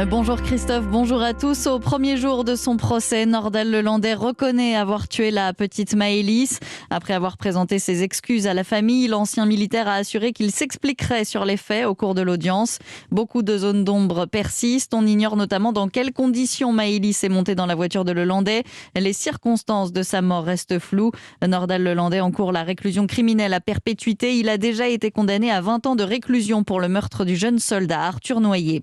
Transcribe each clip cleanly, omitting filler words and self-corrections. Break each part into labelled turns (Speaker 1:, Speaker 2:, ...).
Speaker 1: Bonjour Christophe, bonjour à tous. Au premier jour de son procès, Nordal Lelandais reconnaît avoir tué la petite Maëlys. Après avoir présenté ses excuses à la famille, l'ancien militaire a assuré qu'il s'expliquerait sur les faits au cours de l'audience. Beaucoup de zones d'ombre persistent. On ignore notamment dans quelles conditions Maëlys est montée dans la voiture de Lelandais. Les circonstances de sa mort restent floues. Nordal Lelandais encourt la réclusion criminelle à perpétuité. Il a déjà été condamné à 20 ans de réclusion pour le meurtre du jeune soldat Arthur Noyer.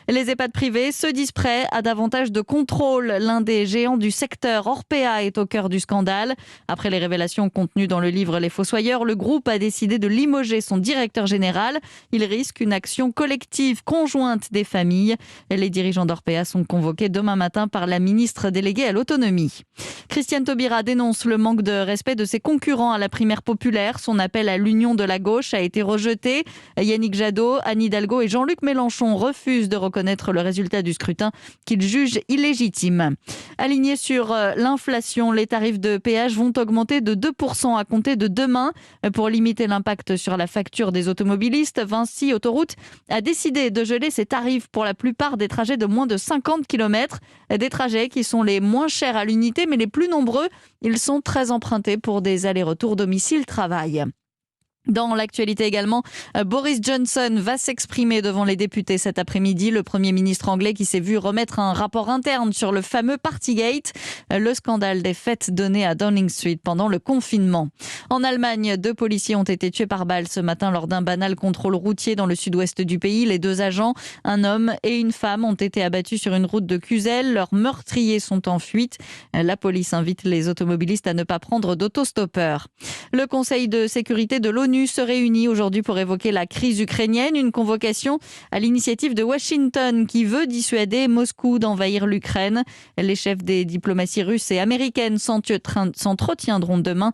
Speaker 1: Les EHPAD privés se disent prêts à davantage de contrôle. L'un des géants du secteur, Orpea, est au cœur du scandale. Après les révélations contenues dans le livre Les Fossoyeurs, le groupe a décidé de limoger son directeur général. Il risque une action collective conjointe des familles. Les dirigeants d'Orpea sont convoqués demain matin par la ministre déléguée à l'autonomie. Christiane Taubira dénonce le manque de respect de ses concurrents à la primaire populaire. Son appel à l'union de la gauche a été rejeté. Yannick Jadot, Anne Hidalgo et Jean-Luc Mélenchon refusent de reconnaître le résultat du scrutin qu'ils jugent illégitime. Alignés sur l'inflation, les tarifs de péage vont augmenter de 2% à compter de demain. Pour limiter l'impact sur la facture des automobilistes, Vinci Autoroute a décidé de geler ses tarifs pour la plupart des trajets de moins de 50 km. Des trajets qui sont les moins chers à l'unité, mais les plus nombreux. Ils sont très empruntés pour des allers-retours domicile-travail. Dans l'actualité également, Boris Johnson va s'exprimer devant les députés cet après-midi. Le Premier ministre anglais qui s'est vu remettre un rapport interne sur le fameux Partygate, le scandale des fêtes données à Downing Street pendant le confinement. En Allemagne, 2 policiers ont été tués par balle ce matin lors d'un banal contrôle routier dans le sud-ouest du pays. Les 2 agents, un homme et une femme, ont été abattus sur une route de Cusel. Leurs meurtriers sont en fuite. La police invite les automobilistes à ne pas prendre d'autostoppeur. Le Conseil de sécurité de l'ONU se réunit aujourd'hui pour évoquer la crise ukrainienne, une convocation à l'initiative de Washington qui veut dissuader Moscou d'envahir l'Ukraine. Les chefs des diplomaties russes et américaines s'entretiendront demain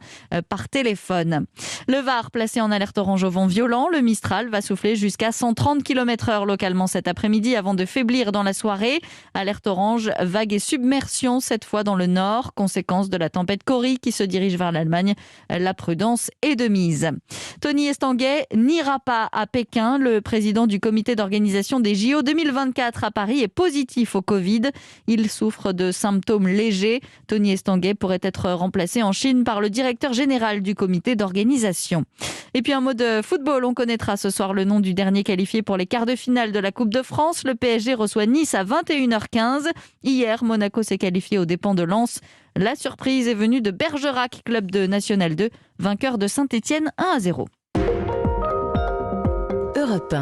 Speaker 1: par téléphone. Le Var placé en alerte orange au vent violent, le Mistral va souffler jusqu'à 130 km/h localement cet après-midi avant de faiblir dans la soirée. Alerte orange, vague et submersion cette fois dans le nord, conséquence de la tempête Cory qui se dirige vers l'Allemagne. La prudence est de mise. Tony Estanguet n'ira pas à Pékin. Le président du comité d'organisation des JO 2024 à Paris est positif au Covid. Il souffre de symptômes légers. Tony Estanguet pourrait être remplacé en Chine par le directeur général du comité d'organisation. Et puis un mot de football. On connaîtra ce soir le nom du dernier qualifié pour les quarts de finale de la Coupe de France. Le PSG reçoit Nice à 21h15. Hier, Monaco s'est qualifié aux dépens de Lens. La surprise est venue de Bergerac, club de National 2, vainqueur de Saint-Étienne 1-0.
Speaker 2: Europe 1.